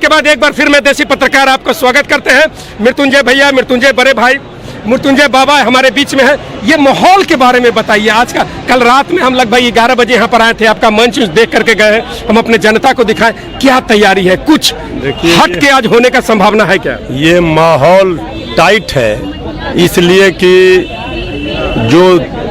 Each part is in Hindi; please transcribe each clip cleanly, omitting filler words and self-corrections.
के बाद एक बार फिर मैं देसी पत्रकार आपका स्वागत करते हैं। मृत्युंजय भैया, मृत्युंजय बड़े भाई, मृत्युंजय बाबा हमारे बीच में है। ये माहौल के बारे में बताइए। आज का कल रात में हम लगभग 11 बजे यहाँ पर आए थे, आपका मंच देख करके गए हैं, हम अपने जनता को दिखाएं क्या तैयारी है, कुछ हट के आज होने का संभावना है क्या? ये माहौल टाइट है इसलिए कि जो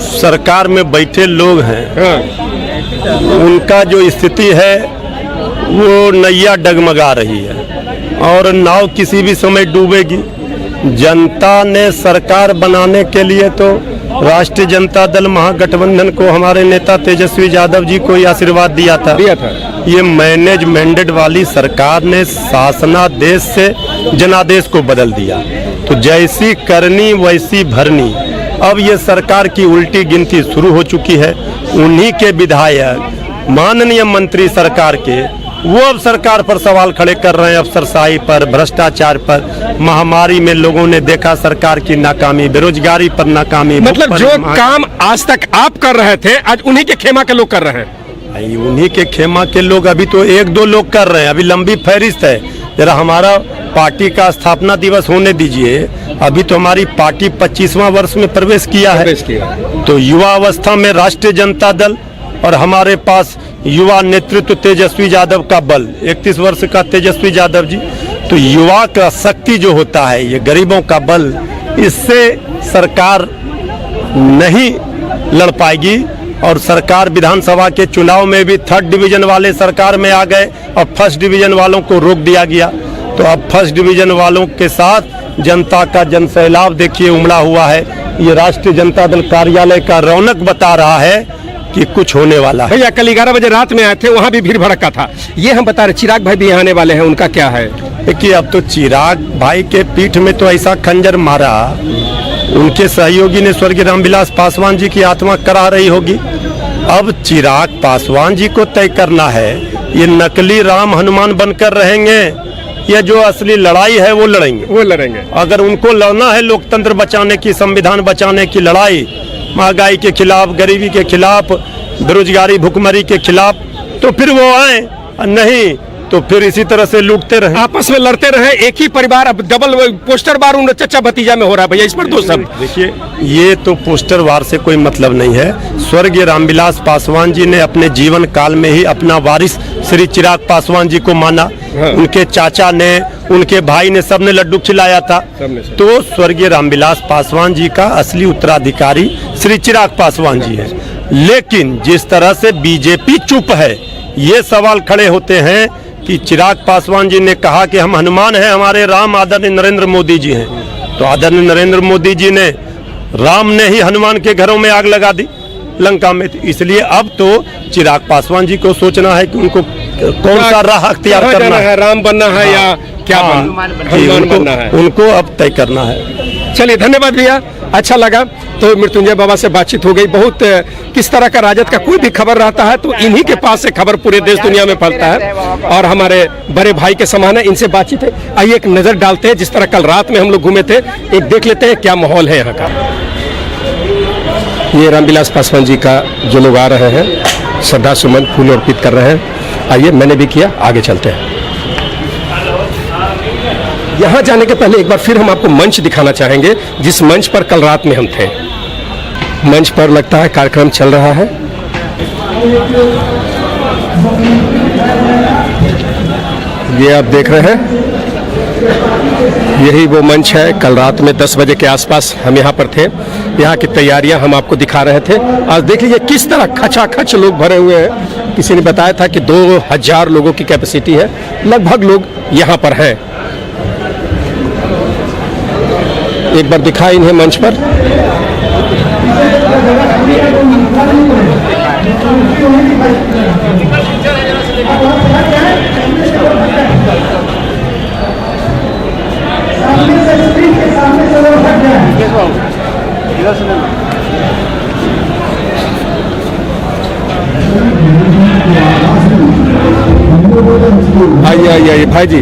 सरकार में बैठे लोग हैं उनका जो स्थिति है वो नैया डगमगा रही है और नाव किसी भी समय डूबेगी। जनता ने सरकार बनाने के लिए तो राष्ट्रीय जनता दल महागठबंधन को हमारे नेता तेजस्वी यादव जी को आशीर्वाद दिया था। ये मैनेजमेंटेड वाली सरकार ने शासनादेश से जनादेश को बदल दिया, तो जैसी करनी वैसी भरनी। अब ये सरकार की उल्टी गिनती शुरू हो चुकी है। उन्हीं के विधायक माननीय मंत्री सरकार के वो अब सरकार पर सवाल खड़े कर रहे हैं, अफसरशाही पर, भ्रष्टाचार पर। महामारी में लोगों ने देखा सरकार की नाकामी, बेरोजगारी पर नाकामी। मतलब जो काम आज तक आप कर रहे थे आज उन्हीं के खेमा के लोग कर रहे हैं। उन्हीं के खेमा के लोग अभी तो 1-2 लोग कर रहे हैं, अभी लंबी फहरिस्त है। जरा हमारा पार्टी का स्थापना दिवस होने दीजिए। अभी तो हमारी पार्टी 25वां वर्ष में प्रवेश किया है। तो युवा अवस्था में राष्ट्रीय जनता दल और हमारे पास युवा नेतृत्व तेजस्वी यादव का बल, 31 वर्ष का तेजस्वी यादव जी। तो युवा का शक्ति जो होता है, ये गरीबों का बल, इससे सरकार नहीं लड़ पाएगी। और सरकार विधानसभा के चुनाव में भी 3rd डिवीजन वाले सरकार में आ गए और 1st डिवीजन वालों को रोक दिया गया। तो अब 1st डिवीजन वालों के साथ जनता का जनसैलाब देखिए उमड़ा हुआ है। ये राष्ट्रीय जनता दल कार्यालय का रौनक बता रहा है कि कुछ होने वाला है। भैया कल 11 बजे रात में आए थे, वहाँ भी भीड़ भड़का था। ये हम बता रहे, चिराग भाई भी यहाँ आने वाले हैं, उनका क्या है? देखिए अब तो चिराग भाई के पीठ में तो ऐसा खंजर मारा, उनके सहयोगी ने स्वर्गीय रामविलास पासवान जी की आत्मा करा रही होगी। अब चिराग पासवान जी को तय करना है, ये नकली राम हनुमान बनकर रहेंगे या जो असली लड़ाई है वो लड़ेंगे। अगर उनको लड़ना है लोकतंत्र बचाने की, संविधान बचाने की लड़ाई, महंगाई के खिलाफ, गरीबी के खिलाफ, बेरोजगारी भुखमरी के खिलाफ, तो फिर वो आए, नहीं तो फिर इसी तरह से लूटते रहे, आपस में लड़ते रहे। एक ही परिवार, अब डबल पोस्टर वार उन चचा भतीजा में हो रहा है। भैया इस पर दो सब देखिए, ये तो पोस्टर वार से कोई मतलब नहीं है। स्वर्गीय रामविलास पासवान जी ने अपने जीवन काल में ही अपना वारिस श्री चिराग पासवान जी को माना। उनके चाचा ने, उनके भाई ने, सबने लड्डू खिलाया था। तो स्वर्गीय रामविलास पासवान जी का असली उत्तराधिकारी श्री चिराग पासवान जी है। लेकिन जिस तरह से बीजेपी चुप है, ये सवाल खड़े होते हैं कि चिराग पासवान जी ने कहा कि हम हनुमान हैं, हमारे राम आदरणीय नरेंद्र मोदी जी हैं। तो आदरणीय नरेंद्र मोदी जी ने, राम ने ही हनुमान के घरों में आग लगा दी लंका में। इसलिए अब तो चिराग पासवान जी को सोचना है कि उनको कौन सा राह अख्तियार करना है, राम बनना है या क्या हनुमान बनना है, उनको अब तय करना है। चलिए धन्यवाद भैया, अच्छा लगा। तो मृत्युंजय बाबा से बातचीत हो गई। बहुत किस तरह का राजद का कोई भी खबर रहता है तो इन्हीं के पास से खबर पूरे देश दुनिया में फैलता है और हमारे बड़े भाई के समान है, इनसे बातचीत है। आइए एक नजर डालते हैं, जिस तरह कल रात में हम लोग घूमे थे, एक देख लेते हैं क्या माहौल है यहाँ का। ये रामविलास पासवान जी का जो लोग आ रहे हैं, श्रद्धा सुमन फूल अर्पित कर रहे हैं। आइए, मैंने भी किया, आगे चलते हैं। यहाँ जाने के पहले एक बार फिर हम आपको मंच दिखाना चाहेंगे, जिस मंच पर कल रात में हम थे। मंच पर लगता है कार्यक्रम चल रहा है। ये आप देख रहे हैं, यही वो मंच है। कल रात में 10 बजे के आसपास हम यहाँ पर थे। यहाँ की तैयारियां हम आपको दिखा रहे थे। आज देख लीजिए किस तरह खचाखच लोग भरे हुए हैं। किसी ने बताया था कि 2000 लोगों की कैपेसिटी है, लगभग लोग यहाँ पर हैं। एक बार दिखाएं इन्हें मंच पर। आइए भाई जी,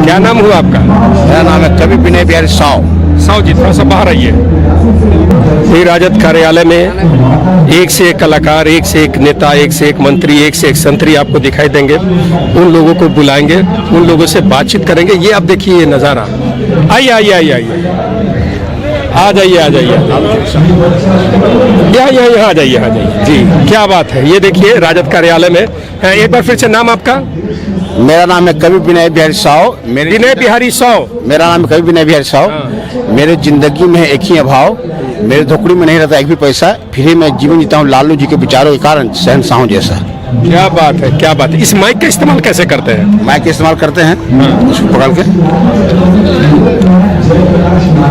क्या नाम हुआ आपका? मेरा नाम है कवि विनय बिहारी साव। साव जी, थोड़ा सा बाहर आइए। ये राजद कार्यालय में एक से एक कलाकार, एक से एक नेता, एक से एक मंत्री, एक से एक संतरी आपको दिखाई देंगे। उन लोगों को बुलाएंगे, उन लोगों से बातचीत करेंगे। ये आप देखिए ये नज़ारा। आइए आइए आइए आइए, आ जाइए आ जाइए, यहाँ आ जाइए, आ जाइए जी। क्या बात है, ये देखिए राजद कार्यालय में। एक बार फिर से नाम आपका? मेरा नाम है कवि विनय बिहारी साव। विनय बिहारी साव। मेरा नाम है कवि विनय बिहारी साव। मेरे जिंदगी में एक ही अभाव, मेरे झोपड़ी में नहीं रहता एक भी पैसा, फिर मैं जीवन जीता हूँ लालू जी के विचारों के कारण, शहंशाहों जैसा। क्या बात है, क्या बात है। इस माइक का इस्तेमाल कैसे करते हैं? माइक का इस्तेमाल करते हैं, इसको पकड़ के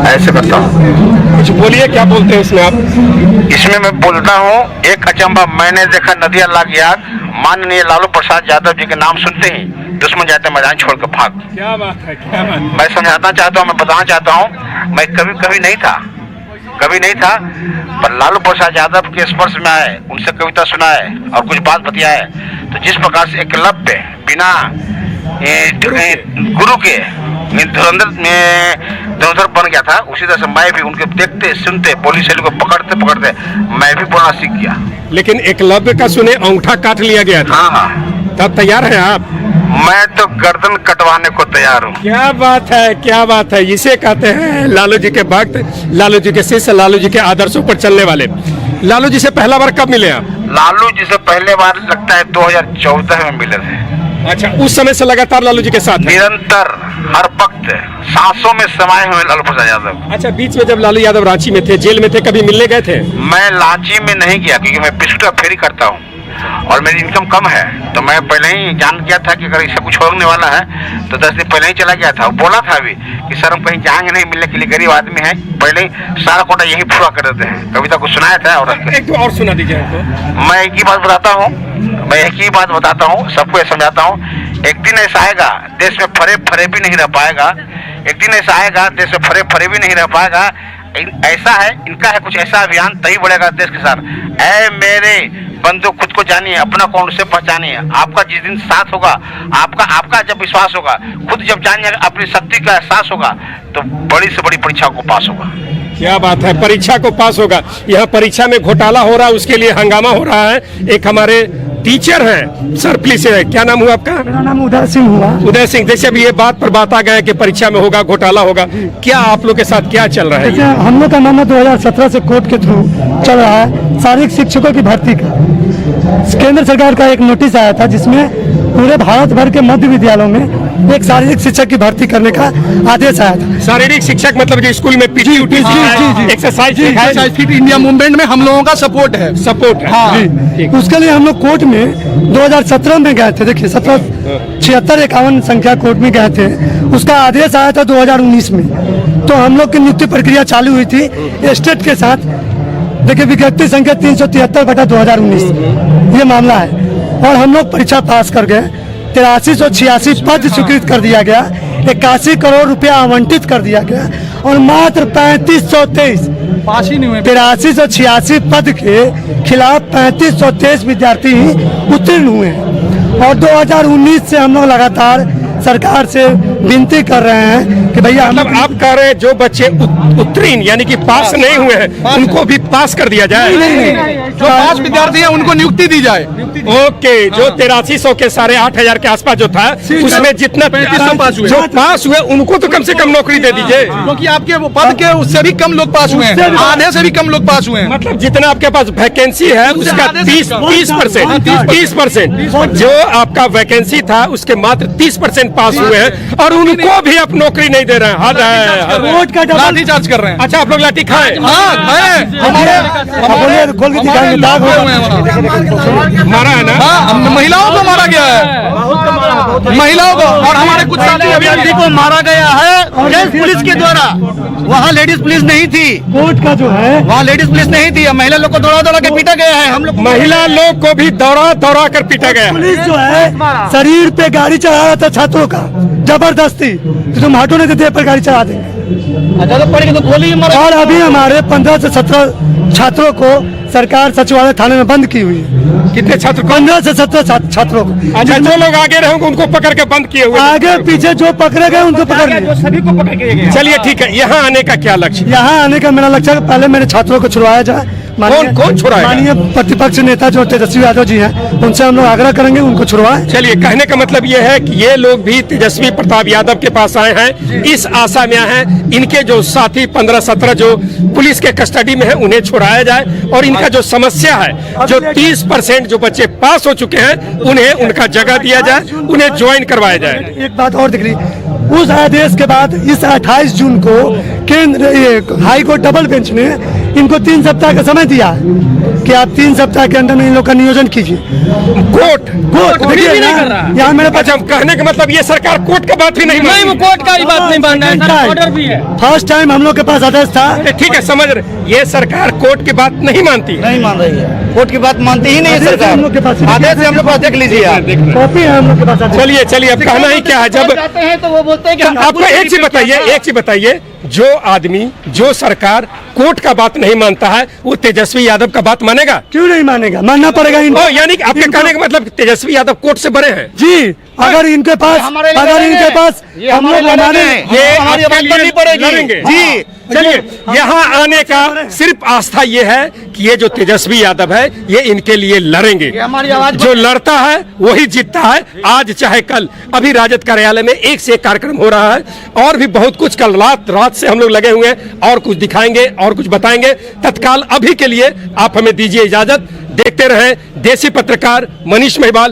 ऐसे करता हूँ। कुछ बोलिए, क्या बोलते हैं इसमें आप? इसमें मैं बोलता हूँ, एक अचंबा मैंने देखा नदियाँ लाग याद, माननीय लालू प्रसाद यादव जी के नाम सुनते ही दुश्मन जाते मैदान छोड़ कर भाग। क्या बात है, क्या बात है। मैं समझाना चाहता हूँ, मैं बताना चाहता हूँ, मैं कभी नहीं था, पर लालू प्रसाद यादव के स्पर्श में आए, उनसे कविता सुनाए और कुछ बात बतियाए, तो जिस प्रकार से एकलव्य बिना गुरु के धुरंधर बन गया था, उसी तरह से मैं भी उनके देखते सुनते बोली शैली को पकड़ते मैं भी बोलना सीख गया। लेकिन एकलव्य का सुने अंगूठा काट लिया गया था। हाँ, तब तैयार हैं आप? मैं तो गर्दन कटवाने को तैयार हूँ। क्या बात है, क्या बात है। इसे कहते हैं लालू जी के भक्त, लालू जी के शिष्य, लालू जी के आदर्शों पर चलने वाले। लालू जी से पहला बार कब मिले आप? लालू जी से पहले बार लगता है 2014 में मिले थे। अच्छा, उस समय से लगातार लालू जी के साथ हैं? निरंतर हर वक्त सांसों में समाये हुए लालू प्रसाद यादव। अच्छा, बीच में जब लालू यादव रांची में थे, जेल में थे, कभी मिलने गए थे? मैं रांची में नहीं गया क्योंकि मैं बिस्कुट का फेरी करता हूँ और मेरी इनकम कम है, तो मैं पहले ही जान गया था कि अगर इससे कुछ होने वाला है तो 10 दिन पहले ही चला गया था। बोला था अभी कि सर हम कहीं जाएंगे नहीं मिलने के लिए, गरीब आदमी है, पहले ही सारा कोटा यही पूरा कर देते हैं। कविता को सुनाया था। और एक तो और सुना दीजिए हमको। मैं एक ही बात बताता हूँ, सबको ये समझाता हूँ, एक दिन ऐसा आएगा देश में फरे भी नहीं रह पाएगा। एक दिन ऐसा आएगा देश में फरे भी नहीं रह पाएगा। ऐसा है, इनका है कुछ ऐसा अभियान, तभी बढ़ेगा देश के साथ। ऐ मेरे बंधु खुद को जानिए, अपना कौन उसे पहचानिए। आपका जिस दिन साथ होगा, आपका जब विश्वास होगा, खुद जब जानिए अपनी शक्ति का एहसास होगा, तो बड़ी से बड़ी परीक्षा को पास होगा। क्या बात है, परीक्षा को पास होगा। यहाँ परीक्षा में घोटाला हो रहा है, उसके लिए हंगामा हो रहा है। एक हमारे टीचर हैं, सर प्लीज, क्या नाम हुआ आपका? मेरा नाम उदय सिंह हुआ। उदय सिंह, जैसे अभी ये बात पर बात आ गया कि परीक्षा में होगा घोटाला होगा, क्या आप लोग के साथ क्या चल रहा है? जैसे हम लोग का मामला 2017 से कोर्ट के थ्रू चल रहा है, शारीरिक शिक्षकों की भर्ती का। केंद्र सरकार का एक नोटिस आया था जिसमें पूरे भारत भर के मध्य विद्यालयों में एक शारीरिक शिक्षक की भर्ती करने का आदेश आया था। शारीरिक शिक्षक मतलब जो स्कूल में PT exercise fit India movement में हम लोगों का सपोर्ट है। उसके लिए हम लोग कोर्ट में 2017 में गए थे। देखिए 177651 संख्या कोर्ट में गए थे, उसका आदेश आया था 2019 में। तो हम लोग की नियुक्ति प्रक्रिया चालू हुई थी स्टेट के साथ। देखिए विज्ञप्ति संख्या 373/2019 ये मामला है, और हम लोग परीक्षा पास कर गए। 8386 पद स्वीकृत कर दिया गया, 81 करोड़ रुपया आवंटित कर दिया गया, और मात्र 3523 पास ही नहीं हुए। 8386 पद के खिलाफ 3523 विद्यार्थी ही उत्तीर्ण हुए हैं। और 2019 से हम लोग लगातार सरकार से विनती कर रहे हैं कि भैया मतलब आप कह रहे हैं जो बच्चे उत्तीर्ण यानी कि पास नहीं हुए हैं उनको भी पास कर दिया जाए? नहीं। जो 5 विद्यार्थी हैं उनको नियुक्ति दी जाए। ओके, जो 8300 के 8500 के आसपास जो था, उसमें जितना 3500 पास हुए, जो पास हुए उनको तो कम से कम नौकरी दे दीजिए। क्योंकि आपके वो पद के उससे भी कम लोग पास हुए हैं, आधे से भी कम लोग पास हुए हैं। मतलब जितना आपके पास वैकेंसी है उसका 30%, जो आपका वैकेंसी था उसके मात्र 30% पास हुए हैं, और उनको भी आप नौकरी नहीं दे रहे हैं। हद है, वोट का लाठी चार्ज कर रहे हैं। अच्छा, आप लोग लाठी खाए? हाँ, हमारे खोल के दिखाएंगे, दाग हुए हैं वहाँ। मारा है ना? हाँ, महिलाओं को मारा गया है, महिलाओं को। और हमारे कुछ साथी अभ्यर्थी को मारा गया है जेंट्स पुलिस के द्वारा। वहाँ लेडीज पुलिस नहीं थी, कोर्ट का जो है वहाँ लेडीज पुलिस नहीं थी। महिला लोग को दौड़ा दौड़ा के पीटा गया है। हम लोग महिला लोग को भी दौड़ा दौड़ा कर पीटा गया। पुलिस जो है शरीर पे गाड़ी चढ़ा रहा था छात्रों का जबरदस्ती, तो तुम हटो नहीं तो देह पर गाड़ी चढ़ा देंगे। अच्छा तो पढ़ के तो गोली मारा। और अभी हमारे 15 से 17 छात्रों को सरकार सचिवालय थाने में बंद की हुई है। कितने छात्र को? 15 से 17 छात्रों को। अच्छा, जो लोग आगे रहे होंगे उनको पकड़ के बंद किए हुए हैं। आगे पीछे जो पकड़े गए उनको पकड़ लिया। सभी को पकड़ के गए। चलिए ठीक है, यहाँ आने का क्या लक्ष्य? यहाँ आने का मेरा लक्ष्य है पहले मेरे छात्रों को छुड़वाया जाए। कौन छुड़ाएगा? माननीय प्रतिपक्ष नेता जो तेजस्वी यादव जी हैं उनसे हम लोग आग्रह करेंगे उनको छुड़वाएं। चलिए, कहने का मतलब ये है कि ये लोग भी तेजस्वी प्रताप यादव के पास आए हैं, इस आशा में आए हैं इनके जो साथी 15-17 जो पुलिस के कस्टडी में है उन्हें छुड़ाया जाए, और इनका जो समस्या है जो 30% जो बच्चे पास हो चुके हैं उन्हें उनका जगह दिया जाए, उन्हें ज्वाइन करवाया जाए। एक बात और दिख रही, उस आदेश के बाद इस 28 जून को केंद्र हाई कोर्ट डबल बेंच ने इनको 3 सप्ताह का समय दिया है कि आप 3 सप्ताह के अंदर में इन लोग का नियोजन कीजिए। कोर्ट देखिए यहाँ मेरे पास अच्छा, कहने का मतलब ये सरकार कोर्ट का बात ही नहीं नहीं, वो कोर्ट का ही बात नहीं मान रहा है सर, ऑर्डर भी है। फर्स्ट टाइम हम लोग के पास आदेश था। ठीक है, समझ रहे, ये सरकार कोर्ट की बात नहीं मानती। नहीं मान रही है, कोर्ट की बात मानती ही नहीं है आदेश है हम लोग के सरकार। पास। आदेश हम लोग पास देख लीजिए आप। कॉपी है हम लोग के पास आदेश। चलिए चलिए, अब कहना ही क्या है, जब जाते हैं तो वो बोलते हैं कि आपको एक चीज बताइए, जो आदमी जो सरकार कोर्ट का बात नहीं मानता है वो तेजस्वी यादव का बात मानेगा? क्यों नहीं मानेगा, मानना पड़ेगा इनको। यानी कि आपके कहने का मतलब तेजस्वी यादव कोर्ट से बड़े हैं? जी, अगर इनके पास हम लोग हमारे ये हमारी आपके आवाज लिए करनी पड़ेगी। लड़ेंगे। जी, चलिए, यहाँ आने का सिर्फ आस्था ये है कि ये जो तेजस्वी यादव है ये इनके लिए लड़ेंगे। हमारी आवाज जो लड़ता है वही जीतता है, आज चाहे कल। अभी राजद कार्यालय में एक से एक कार्यक्रम हो रहा है, और भी बहुत कुछ कल रात से हम लोग लगे हुए हैं, और कुछ दिखाएंगे और कुछ बताएंगे। तत्काल अभी के लिए आप हमें दीजिए इजाजत। देखते रहें देसी पत्रकार मनीष महिवाल।